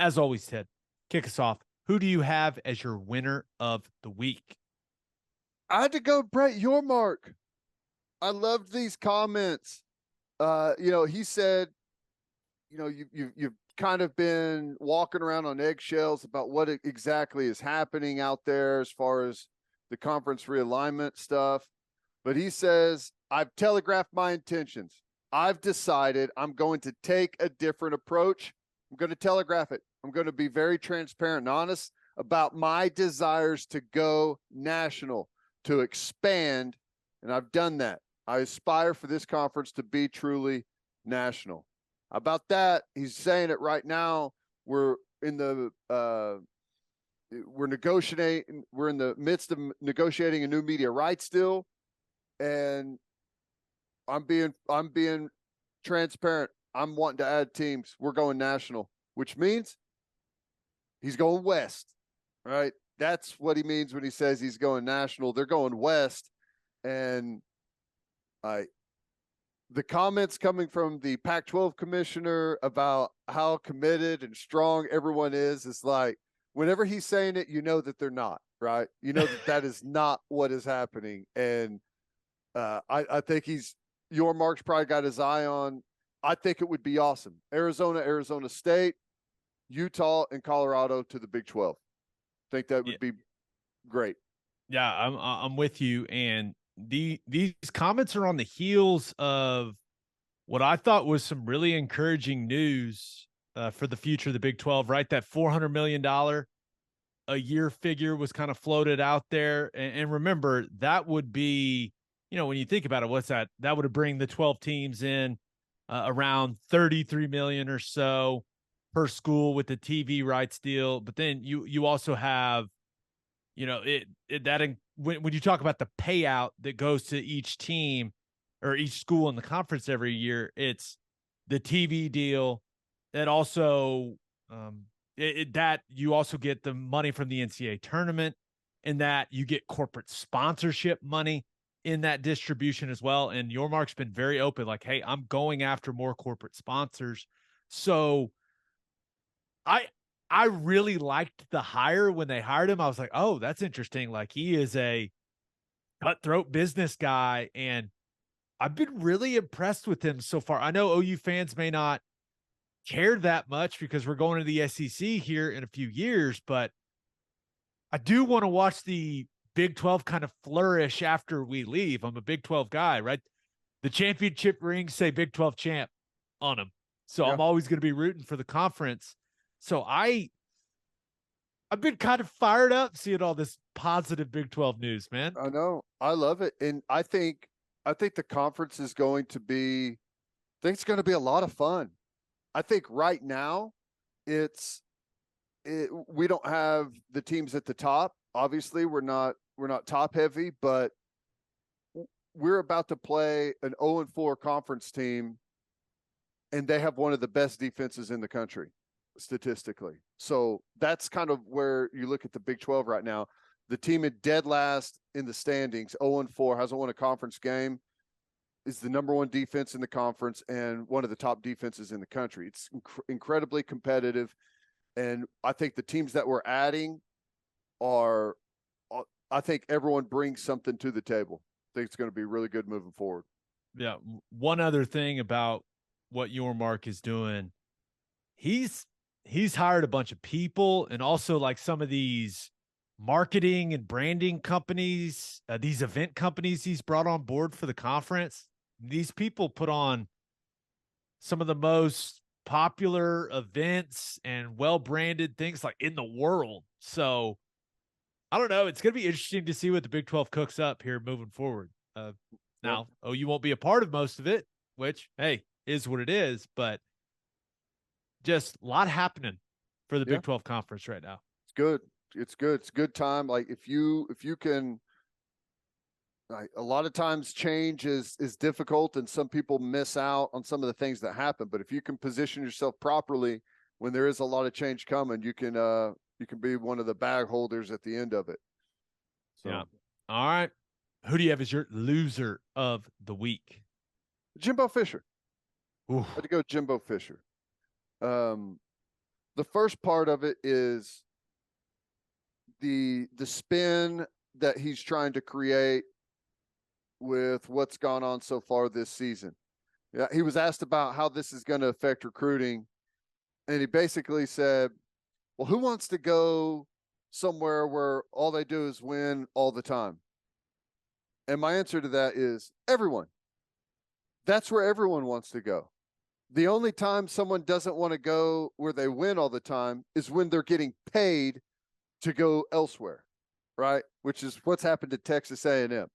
as always, Ted, kick us off. Who do you have as your winner of the week? I had to go Brett Yormark. I loved these comments. He said, you've kind of been walking around on eggshells about what exactly is happening out there as far as the conference realignment stuff. But he says, I've telegraphed my intentions. I've decided I'm going to take a different approach. I'm going to telegraph it. I'm going to be very transparent and honest about my desires to go national, to expand, and I've done that. I aspire for this conference to be truly national. About that, he's saying it right now. We're in the we're in the midst of negotiating a new media rights deal, and I'm being transparent. I'm wanting to add teams. We're going national, which means he's going west, right? That's what he means when he says he's going national. They're going west, and the comments coming from the Pac-12 commissioner about how committed and strong everyone is like, whenever he's saying it, you know that they're not, right? You know that is not what is happening. And I think Yormark's probably got his eye on. I think it would be awesome. Arizona State, Utah, and Colorado to the Big 12. I think that would be great. Yeah, I'm with you. And these comments are on the heels of what I thought was some really encouraging news for the future of the Big 12, right? That $400 million a year figure was kind of floated out there. And remember, that would be, when you think about it, what's that? That would bring the 12 teams in around 33 million or so per school with the TV rights deal. But then you also have, when you talk about the payout that goes to each team or each school in the conference every year, it's the TV deal that also that you also get the money from the NCAA tournament, and that you get corporate sponsorship money in that distribution as well. And Yormark's been very open, like, hey, I'm going after more corporate sponsors. So I really liked the hire when they hired him. I was like, oh, that's interesting. Like, he is a cutthroat business guy, and I've been really impressed with him so far. I know OU fans may not care that much because we're going to the SEC here in a few years, but I do want to watch the Big 12 kind of flourish after we leave. I'm a Big 12 guy, right? The championship rings say Big 12 champ on them. So Yeah. I'm always going to be rooting for the conference. So I've been kind of fired up seeing all this positive Big 12 news, man. I know. I love it. And I think the conference is going to be, I think it's going to be a lot of fun. I think right now we don't have the teams at the top. Obviously, we're not top heavy, but we're about to play an 0-4 conference team, and they have one of the best defenses in the country statistically. So that's kind of where you look at the Big 12 right now. The team at dead last in the standings, 0-4, hasn't won a conference game, is the number one defense in the conference and one of the top defenses in the country. It's incredibly competitive. And I think the teams that we're adding I think everyone brings something to the table. I think it's going to be really good moving forward. Yeah. One other thing about what Yormark is doing, he's hired a bunch of people, and also like some of these marketing and branding companies, these event companies he's brought on board for the conference. These people put on some of the most popular events and well-branded things like in the world. So I don't know. It's going to be interesting to see what the Big 12 cooks up here moving forward. Now, you won't be a part of most of it, which, hey, is what it is, but just a lot happening for the Big 12 conference right now. It's good. It's good. It's a good time. Like if you can, like, a lot of times change is difficult, and some people miss out on some of the things that happen. But if you can position yourself properly when there is a lot of change coming, you can be one of the bag holders at the end of it. So. Yeah. All right. Who do you have as your loser of the week? Jimbo Fisher. Oof. I had to go Jimbo Fisher. the first part of it is the spin that he's trying to create with what's gone on so far this season. Yeah, he was asked about how this is going to affect recruiting, and he basically said, well, who wants to go somewhere where all they do is win all the time? And my answer to that is everyone. That's where everyone wants to go. The only time someone doesn't want to go where they win all the time is when they're getting paid to go elsewhere, right? Which is what's happened to Texas A&M.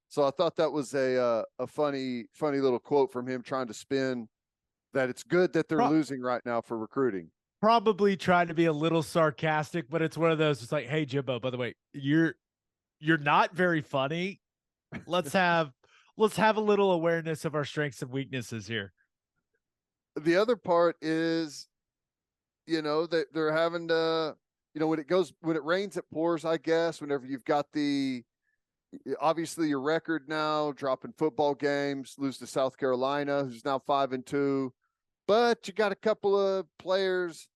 So I thought that was a funny little quote from him trying to spin that it's good that they're losing right now for recruiting. Probably trying to be a little sarcastic, but it's one of those. It's like, hey, Jimbo, by the way, you're not very funny. Let's have a little awareness of our strengths and weaknesses here. The other part is, that they're having to, when it rains, it pours, I guess, whenever you've got obviously your record now, dropping football games, lose to South Carolina, who's now 5-2, but you got a couple of players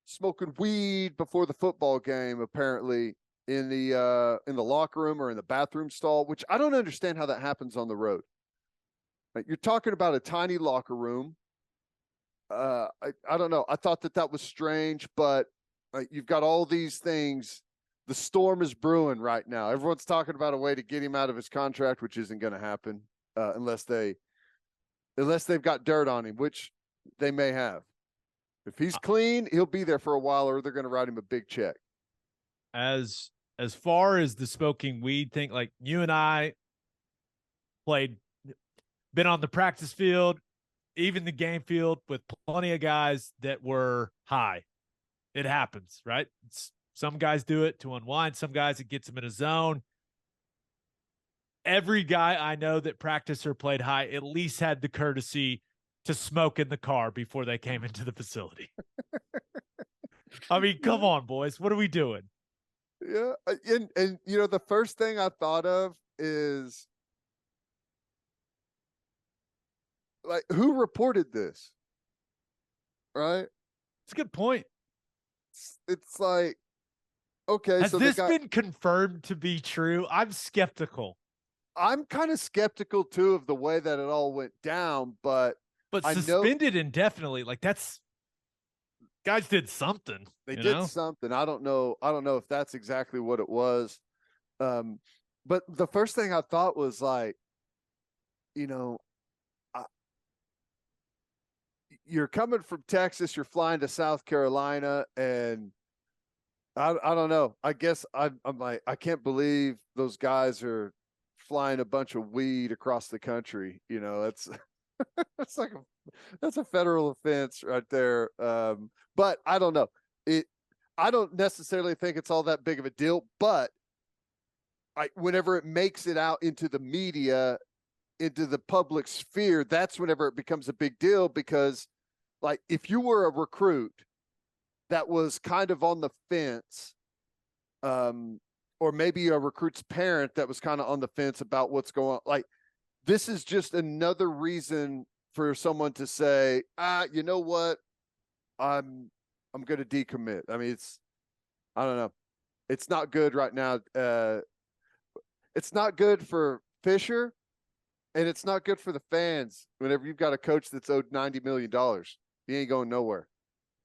smoking weed before the football game, apparently in the locker room or in the bathroom stall, which I don't understand how that happens on the road. Like, you're talking about a tiny locker room. I don't know. I thought that was strange, but you've got all these things. The storm is brewing right now. Everyone's talking about a way to get him out of his contract, which isn't going to happen unless they've got dirt on him, which they may have. If he's clean, he'll be there for a while, or they're going to write him a big check. As far as the smoking weed thing, like you and I been on the practice field, even the game field, with plenty of guys that were high. It happens, right? Some guys do it to unwind. Some guys, it gets them in a zone. Every guy I know that practiced or played high at least had the courtesy to smoke in the car before they came into the facility. I mean, come on, boys. What are we doing? Yeah. And the first thing I thought of is, like, who reported this? Right? It's a good point. It's like, okay. Has this been confirmed to be true? I'm skeptical. I'm kind of skeptical too of the way that it all went down, but suspended indefinitely, like that's guys did something. They did something. I don't know if that's exactly what it was. But the first thing I thought was like, you're coming from Texas, you're flying to South Carolina, and I don't know. I guess I'm like, I can't believe those guys are flying a bunch of weed across the country. That's that's a federal offense right there. But I don't know. I don't necessarily think it's all that big of a deal, but whenever it makes it out into the media, into the public sphere, that's whenever it becomes a big deal, because like, if you were a recruit that was kind of on the fence, or maybe a recruit's parent that was kind of on the fence about what's going on, like, this is just another reason for someone to say, you know what? I'm going to decommit. I mean, I don't know. It's not good right now. It's not good for Fisher, and it's not good for the fans whenever you've got a coach that's owed $90 million. He ain't going nowhere.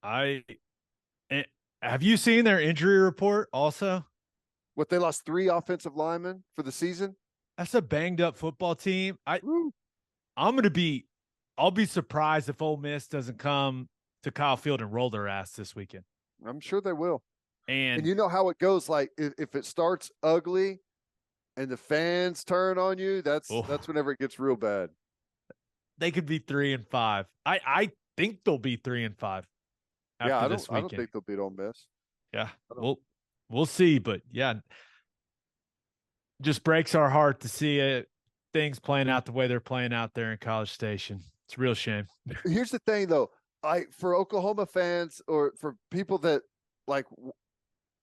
Have you seen their injury report also? What, they lost 3 offensive linemen for the season? That's a banged up football team. I'll be surprised if Ole Miss doesn't come to Kyle Field and roll their ass this weekend. I'm sure they will. And you know how it goes. Like, if it starts ugly and the fans turn on you, that's whenever it gets real bad. They could be 3-5. I think they'll be 3-5 after this weekend. I don't think they'll beat Ole Miss. Yeah, we'll see, but yeah, just breaks our heart to see things playing out the way they're playing out there in College Station. It's a real shame. Here's the thing, though. For Oklahoma fans, or for people that like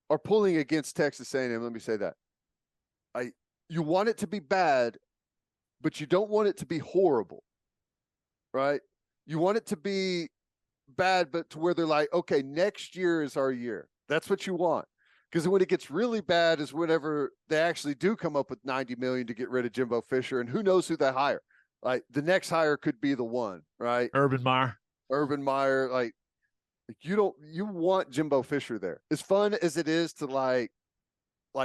are pulling against Texas A&M, let me say that. You want it to be bad, but you don't want it to be horrible, right? You want it to be bad, but to where they're like, okay, next year is our year. That's what you want. Because when it gets really bad is whenever they actually do come up with 90 million to get rid of Jimbo Fisher, and who knows who they hire. Like the next hire could be the one, right? Urban Meyer. Urban Meyer, like you want Jimbo Fisher there. As fun as it is to like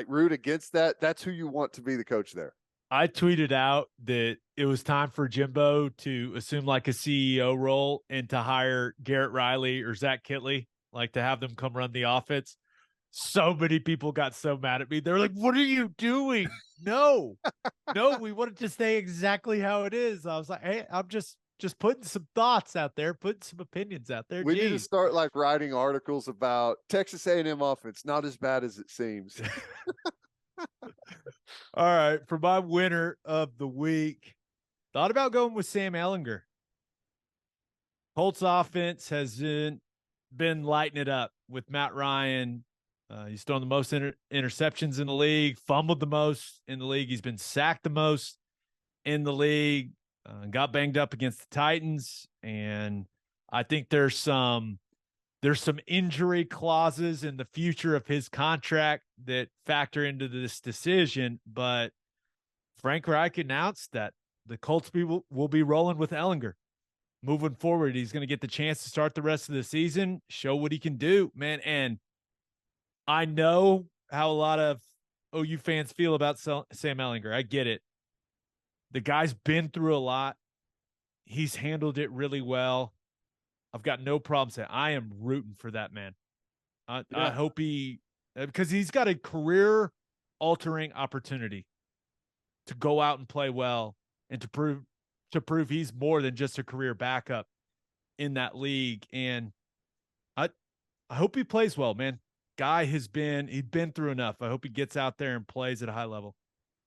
root against that, that's who you want to be the coach there. I tweeted out that it was time for Jimbo to assume like a CEO role and to hire Garrett Riley or Zach Kitley, like to have them come run the offense. So many people got so mad at me. They're like, "What are you doing? No, no, we want it to stay exactly how it is." I was like, "Hey, I'm just putting some thoughts out there, putting some opinions out there." We Jeez. need to start like writing articles about Texas A&M offense. Not as bad as it seems. All right, for my winner of the week, thought about going with Sam Ehlinger. Colts offense has been lighting it up with Matt Ryan. He's thrown the most interceptions in the league, fumbled the most in the league. He's been sacked the most in the league. Got banged up against the Titans, and I think there's some injury clauses in the future of his contract that factor into this decision. But Frank Reich announced that the Colts will be rolling with Ehlinger moving forward. He's going to get the chance to start the rest of the season, show what he can do, man. And I know how a lot of OU fans feel about Sam Ehlinger. I get it. The guy's been through a lot. He's handled it really well. I've got no problem saying I am rooting for that man. I hope because he's got a career-altering opportunity to go out and play well and to prove he's more than just a career backup in that league. And I hope he plays well, man. Guy he's been through enough. I hope he gets out there and plays at a high level.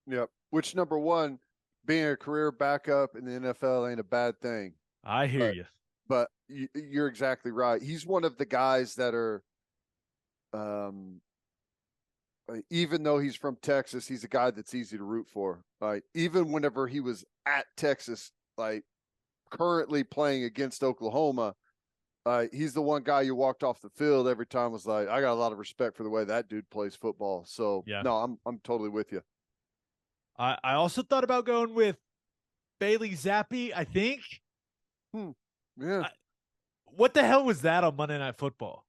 Yep. Which, number one, being a career backup in the NFL ain't a bad thing. I hear you. But you're exactly right. He's one of the guys that are, even though he's from Texas, he's a guy that's easy to root for. Like even whenever he was at Texas, like currently playing against Oklahoma, he's the one guy you walked off the field every time was like, I got a lot of respect for the way that dude plays football. So yeah. No, I'm totally with you. I also thought about going with Bailey Zappe, I think. Yeah. What the hell was that on Monday Night Football?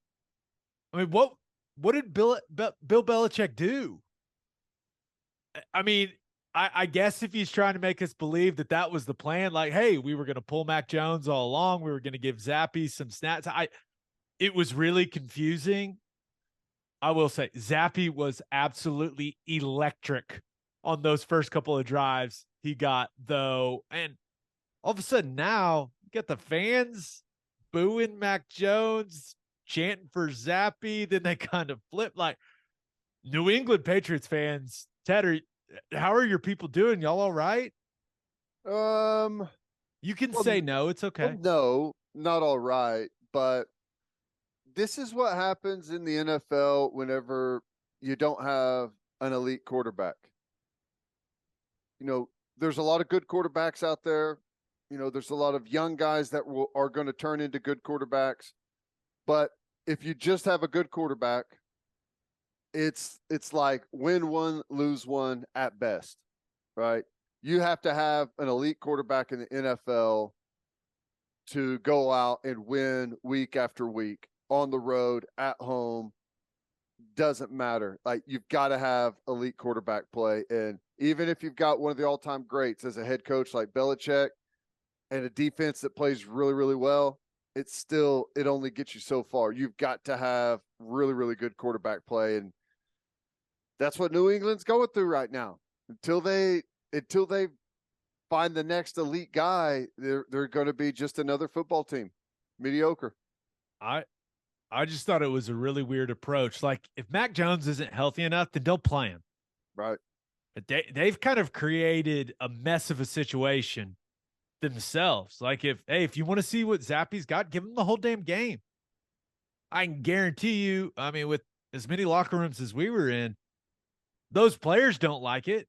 I mean, what did Bill Belichick do? I mean, I guess if he's trying to make us believe that was the plan, like, hey, we were going to pull Mac Jones all along. We were going to give Zappe some snaps. It was really confusing. I will say Zappe was absolutely electric on those first couple of drives he got, though. And all of a sudden now you got the fans booing Mac Jones, chanting for Zappe. Then they kind of flip. Like New England Patriots fans, Ted, how are your people doing? Y'all all right? You can say no. It's okay. No, not all right. But this is what happens in the NFL whenever you don't have an elite quarterback. You know, there's a lot of good quarterbacks out there. You know, there's a lot of young guys that are going to turn into good quarterbacks. But if you just have a good quarterback, it's like win one, lose one at best, right? You have to have an elite quarterback in the NFL to go out and win week after week on the road, at home. Doesn't matter. Like you've got to have elite quarterback play. And even if you've got one of the all-time greats as a head coach like Belichick and a defense that plays really, really well, it only gets you so far. You've got to have really, really good quarterback play. And that's what New England's going through right now. Until they find the next elite guy, they're going to be just another football team. Mediocre. I just thought it was a really weird approach. Like if Mac Jones isn't healthy enough, then don't play him. Right. But they've kind of created a mess of a situation themselves. Like if you want to see what Zappe's got, give him the whole damn game. I can guarantee you, I mean, with as many locker rooms as we were in, those players don't like it.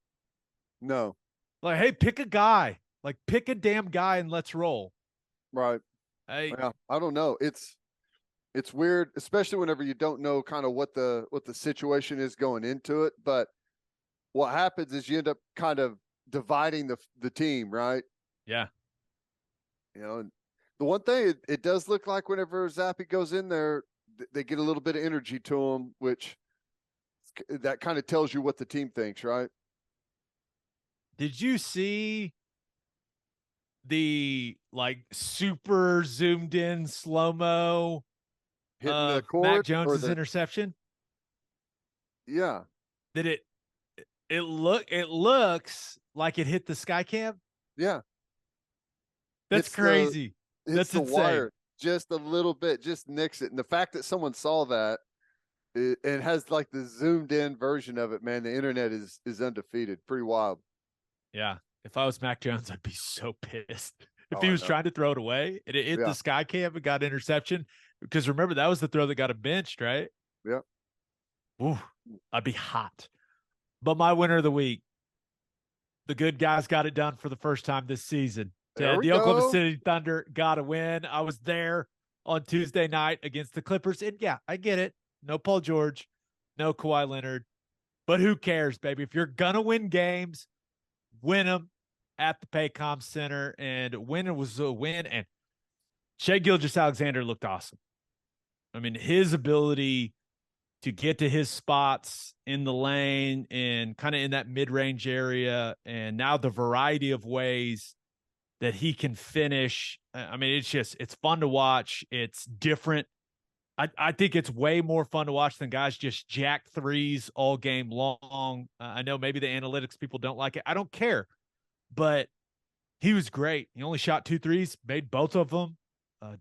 No. Like, hey, pick a guy. Like pick a damn guy and let's roll. Right. Yeah, I don't know. It's weird, especially whenever you don't know kind of what the situation is going into it. But what happens is you end up kind of dividing the team, right? Yeah. And the one thing it does look like whenever Zappe goes in there, they get a little bit of energy to him, which that kind of tells you what the team thinks, right? Did you see the like super zoomed in slow mo Hitting the of Mac cord or Jones's the interception? yeah, That it looks like it hit the sky cam. yeah. That's Hits the crazy. hits That's the insane. wire just a little bit, just nicks it. And the fact that someone saw that it has like the zoomed in version of it, man. The internet is undefeated. Pretty wild. Yeah. If I was Mac Jones, I'd be so pissed. If Oh, he I was know. trying to throw it away and it hit the Yeah, sky cam and got interception. Because remember, that was the throw that got him benched, right? yeah. Ooh, I'd be hot. But my winner of the week, the good guys got it done for the first time this season. There Ted, we the Oklahoma go. City Thunder got a win. I was there on Tuesday night against the Clippers. And yeah, I get it. No Paul George, no Kawhi Leonard. But who cares, baby? If you're going to win games, win them at the Paycom Center. And winning was a win. And Shai Gilgeous-Alexander looked awesome. I mean, his ability to get to his spots in the lane and kind of in that mid-range area, and now the variety of ways that he can finish. I mean, it's fun to watch. It's different. I think it's way more fun to watch than guys just jack threes all game long. I know maybe the analytics people don't like it. I don't care, but he was great. He only shot 2 threes, made both of them,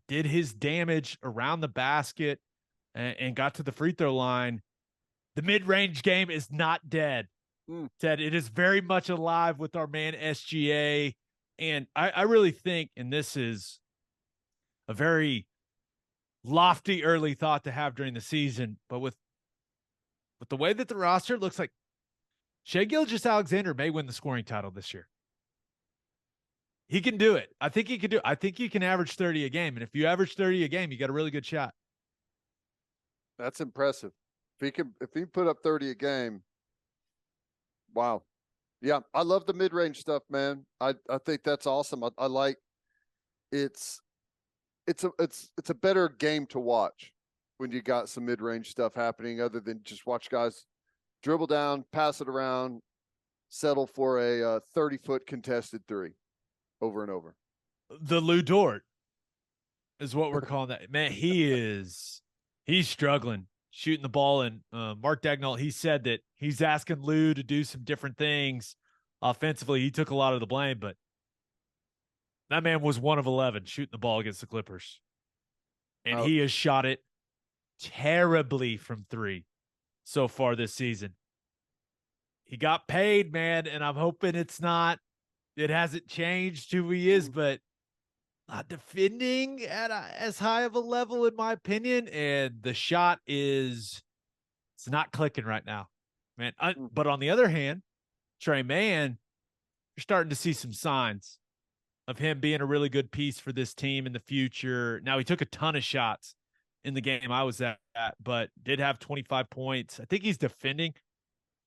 did his damage around the basket, and got to the free throw line. The mid-range game is not dead. Mm. Ted, it is very much alive with our man SGA. And I really think, and this is a very lofty early thought to have during the season, but with the way that the roster looks like, Shai Gilgeous-Alexander may win the scoring title this year. He can do it. I think he can do it. I think he can average 30 a game. And if you average 30 a game, you got a really good shot. That's impressive. If he put up 30 a game, wow. Yeah, I love the mid range stuff, man. I think that's awesome. I like it's it's a better game to watch when you got some mid range stuff happening, other than just watch guys dribble down, pass it around, settle for a 30-foot contested three over and over. The Lou Dort is what we're calling that. Man, he's struggling shooting the ball. And Mark Dagnall, he said that he's asking Lou to do some different things offensively. He took a lot of the blame, but that man was 1 of 11 shooting the ball against the Clippers. And he has shot it terribly from 3 so far this season. He got paid, man, and I'm hoping it hasn't changed who he is, but not defending at as high of a level, in my opinion. And the shot it's not clicking right now, man. But on the other hand, Trey Mann, you're starting to see some signs of him being a really good piece for this team in the future. Now, he took a ton of shots in the game I was at, but did have 25 points. I think he's defending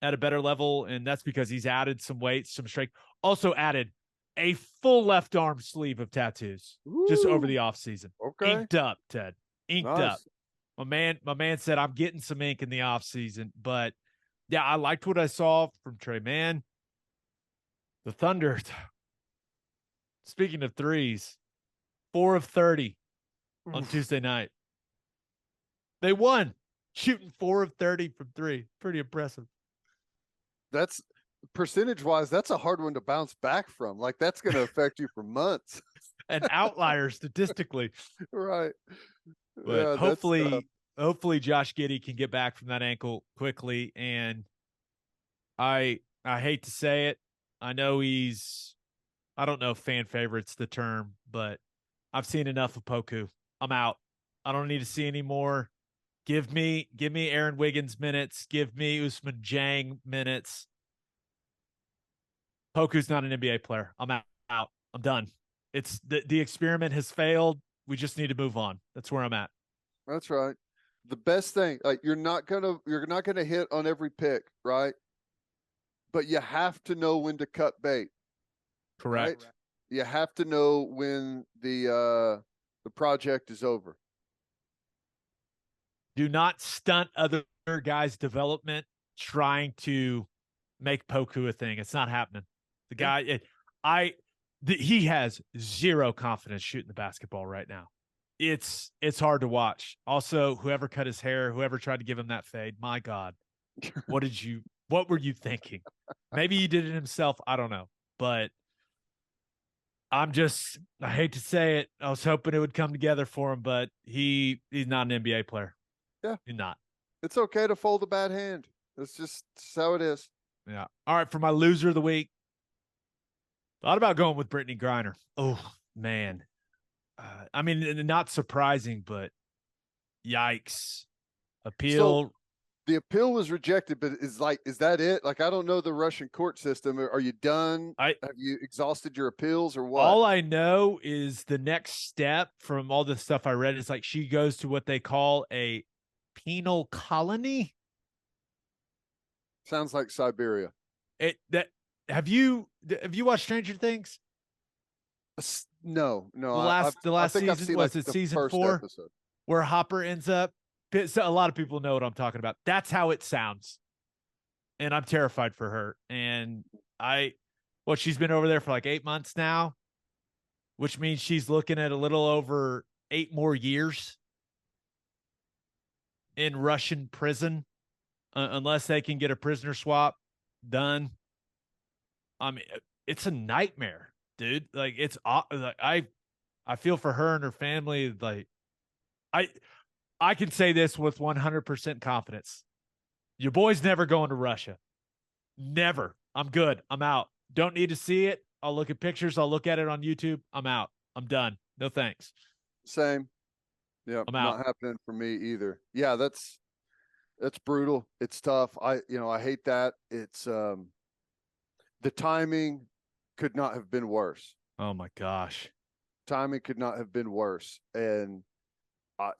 at a better level, and that's because he's added some weight, some strength. Also added a full left arm sleeve of tattoos just over the offseason. Okay. Inked up, Ted. Inked Nice. up. My man said, I'm getting some ink in the offseason. But yeah, I liked what I saw from Trey Mann. The Thunder, speaking of threes, 4 of 30 on Tuesday night. They won, shooting 4 of 30 from 3. Pretty impressive. That's percentage wise, that's a hard one to bounce back from. Like that's going to affect you for months. An outlier statistically. Right. But Yeah, hopefully Josh Giddey can get back from that ankle quickly. And I hate to say it. I know I don't know if fan favorite's the term, but I've seen enough of Poku. I'm out. I don't need to see any more. Give me Aaron Wiggins minutes. Give me Usman Jang minutes. Poku's not an NBA player. I'm out. I'm done. It's the experiment has failed. we just need to move on. That's where I'm at. That's right. The best thing, like you're not gonna hit on every pick, right? But you have to know when to cut bait. Correct. Right? You have to know when the project is over. Do not stunt other guys' development trying to make Poku a thing. It's not happening. The guy, he has zero confidence shooting the basketball right now. It's hard to watch. Also, whoever cut his hair, whoever tried to give him that fade, my God, what were you thinking? Maybe he did it himself. I don't know, but I hate to say it. I was hoping it would come together for him, but he's not an NBA player. Yeah. He's not. It's okay to fold a bad hand. It's just how it is. Yeah. All right. For my loser of the week, thought about going with Brittney Griner. Oh, man. I mean, not surprising, but yikes. Appeal. So the appeal was rejected, but is that it? Like, I don't know the Russian court system. Are you done? Have you exhausted your appeals or what? All I know is the next step from all the stuff I read is like she goes to what they call a penal colony. Sounds like Siberia. Have you watched Stranger Things? No. The last season was it season 4 episode, where Hopper ends up. So a lot of people know what I'm talking about. That's how it sounds, and I'm terrified for her. And she's been over there for like 8 months now, which means she's looking at a little over 8 more years in Russian prison, unless they can get a prisoner swap done. I mean, it's a nightmare, dude. Like I feel for her and her family. Like I can say this with 100% confidence. Your boy's never going to Russia. Never. I'm good. I'm out. Don't need to see it. I'll look at pictures. I'll look at it on YouTube. I'm out. I'm done. No thanks. Same. Yeah, not happening for me either. Yeah, that's brutal. It's tough. I hate that. It's the timing could not have been worse. Oh my gosh. Timing could not have been worse. And I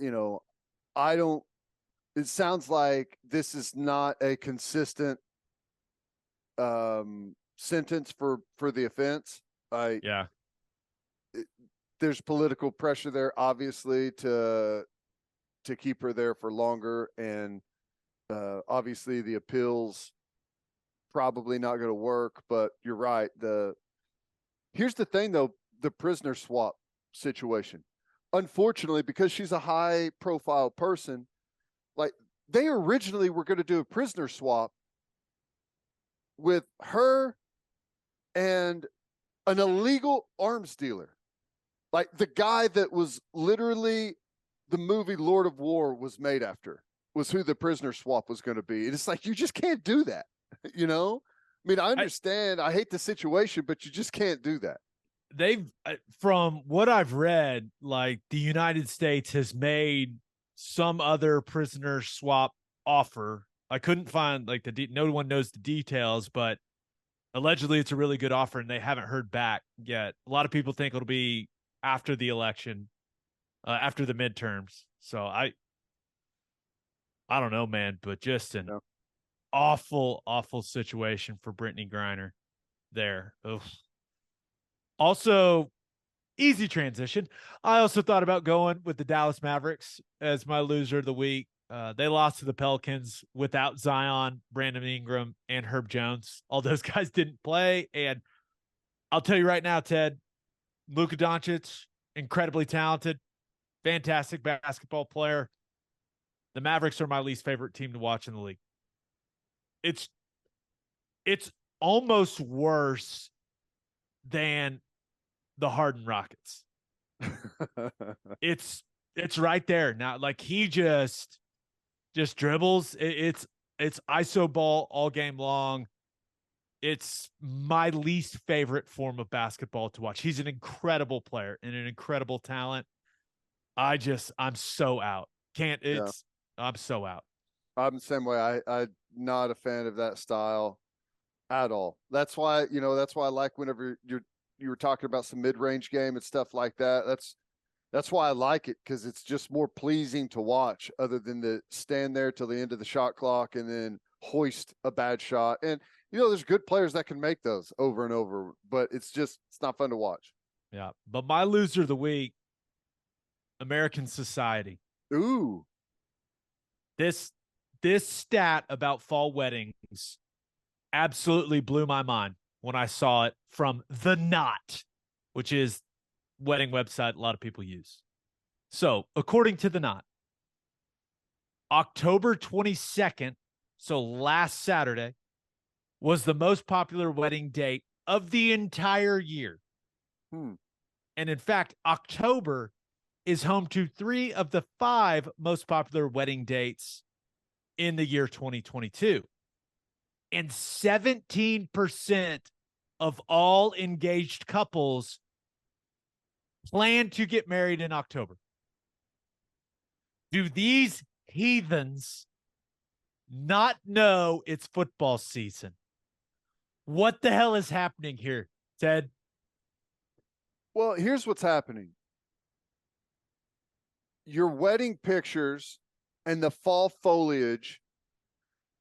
don't it sounds like this is not a consistent sentence for the offense. There's political pressure there, obviously, to keep her there for longer, and obviously the appeals probably not going to work. But you're right. Here's the thing, though: the prisoner swap situation. Unfortunately, because she's a high-profile person, like they originally were going to do a prisoner swap with her and an illegal arms dealer. Like the guy that was literally the movie Lord of War was made after was who the prisoner swap was going to be. And it's like, you just can't do that. I mean, I understand. I hate the situation, but you just can't do that. From what I've read, like the United States has made some other prisoner swap offer. I couldn't find like no one knows the details, but allegedly it's a really good offer and they haven't heard back yet. A lot of people think it'll be after the election, after the midterms. So I don't know, man, but just an awful, awful situation for Brittney Griner there. Ugh. Also, easy transition. I also thought about going with the Dallas Mavericks as my loser of the week. They lost to the Pelicans without Zion, Brandon Ingram, and Herb Jones. All those guys didn't play. And I'll tell you right now, Ted, Luka Doncic, incredibly talented, fantastic basketball player. The Mavericks are my least favorite team to watch in the league. It's almost worse than the Harden Rockets. It's right there now. Like he just dribbles. It's iso ball all game long. It's my least favorite form of basketball to watch. He's an incredible player and an incredible talent. I'm so out. I'm so out. I'm the same way. I'm not a fan of that style at all. That's why I like whenever you were talking about some mid-range game and stuff like that. That's why I like it, because it's just more pleasing to watch, other than to stand there till the end of the shot clock and then hoist a bad shot. And there's good players that can make those over and over, but it's not fun to watch. Yeah. But my loser of the week, American Society. Ooh. This stat about fall weddings absolutely blew my mind when I saw it from The Knot, which is wedding website a lot of people use. So, according to The Knot, October 22nd, so last Saturday, was the most popular wedding date of the entire year. And in fact, October is home to 3 of the 5 most popular wedding dates in the year 2022. And 17% of all engaged couples plan to get married in October. Do these heathens not know it's football season? What the hell is happening here, Ted? Well, here's what's happening. Your wedding pictures and the fall foliage,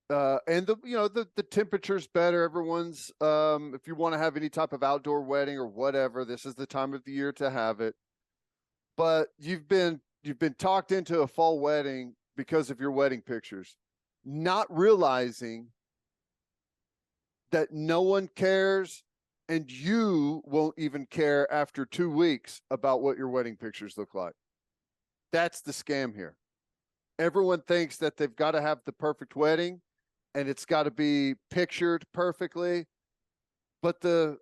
and the temperature's better. Everyone's, if you want to have any type of outdoor wedding or whatever, this is the time of the year to have it. But you've been talked into a fall wedding because of your wedding pictures, not realizing that no one cares, and you won't even care after 2 weeks about what your wedding pictures look like. That's the scam here. Everyone thinks that they've got to have the perfect wedding and it's got to be pictured perfectly. But the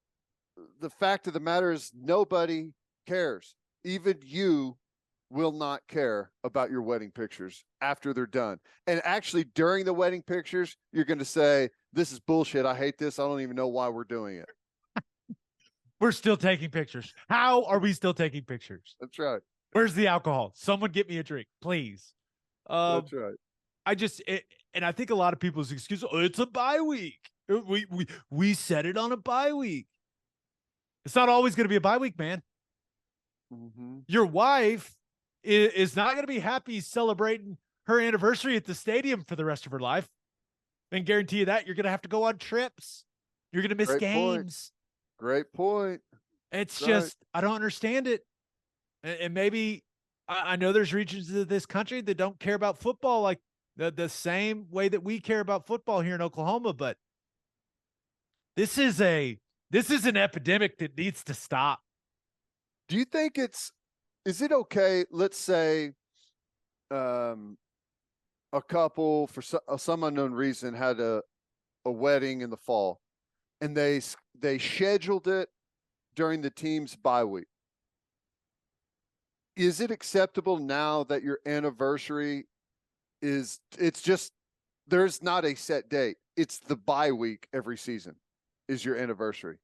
fact of the matter is, nobody cares. Even you will not care about your wedding pictures after they're done. And actually, during the wedding pictures, you're going to say, this is bullshit. I hate this. I don't even know why we're doing it. We're still taking pictures. How are we still taking pictures? That's right. Where's the alcohol? Someone get me a drink, please. That's right. And I think a lot of people's excuse, it's a bye week. We set it on a bye week. It's not always going to be a bye week, man. Your wife is not going to be happy celebrating her anniversary at the stadium for the rest of her life. And guarantee you that you're going to have to go on trips. You're going to miss games. Great point. It's just, I don't understand it. And maybe I know there's regions of this country that don't care about football like the same way that we care about football here in Oklahoma, but this is an epidemic that needs to stop. Do you think is it okay? Let's say, a couple for some unknown reason had a wedding in the fall, and they scheduled it during the team's bye week. Is it acceptable now that your anniversary there's not a set date. It's the bye week every season is your anniversary.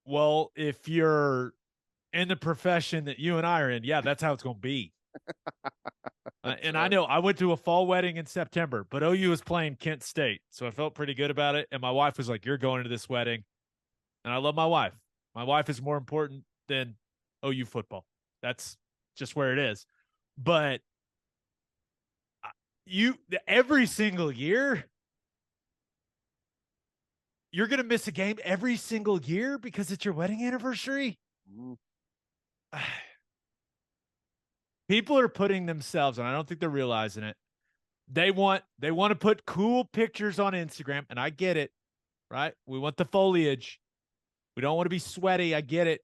Well, if you're in the profession that you and I are in, yeah, that's how it's going to be. And right. I know I went to a fall wedding in September, but OU was playing Kent State, so I felt pretty good about it. And my wife was like, you're going to this wedding. And I love my wife. My wife is more important than OU football. That's just where it is. But every single year, you're going to miss a game every single year because it's your wedding anniversary. People are putting themselves, and I don't think they're realizing it. They want to put cool pictures on Instagram, and I get it, right? We want the foliage. We don't want to be sweaty. I get it.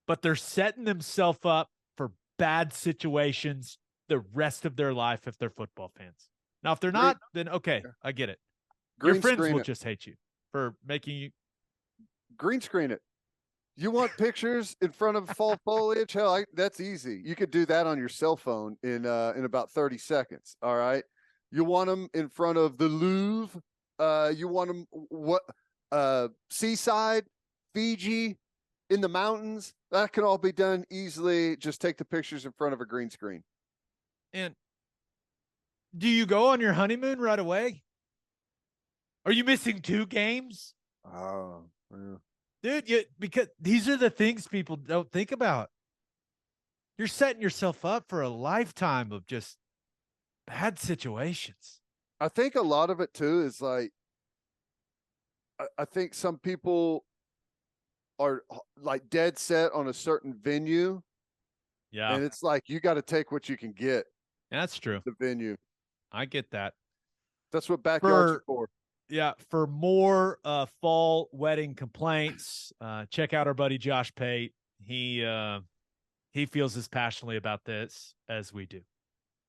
But they're setting themselves up for bad situations the rest of their life if they're football fans. Now, if they're not, then okay, I get it. Your friends will just hate you for making you green screen it. You want pictures in front of fall foliage? Hell, that's easy. You could do that on your cell phone in about 30 seconds. All right. You want them in front of the Louvre. You want them seaside, Fiji, in the mountains. That can all be done easily. Just take the pictures in front of a green screen. And do you go on your honeymoon right away? Are you missing 2 games? Oh, yeah. Dude, because these are the things people don't think about. you're setting yourself up for a lifetime of just bad situations. I think a lot of it too is like, I think some people are like dead set on a certain venue, Yeah, and it's like you got to take what you can get. that's true. The venue. I get that. That's what backyards are For for. Yeah, for more fall wedding complaints, check out our buddy Josh Pate. He feels as passionately about this as we do.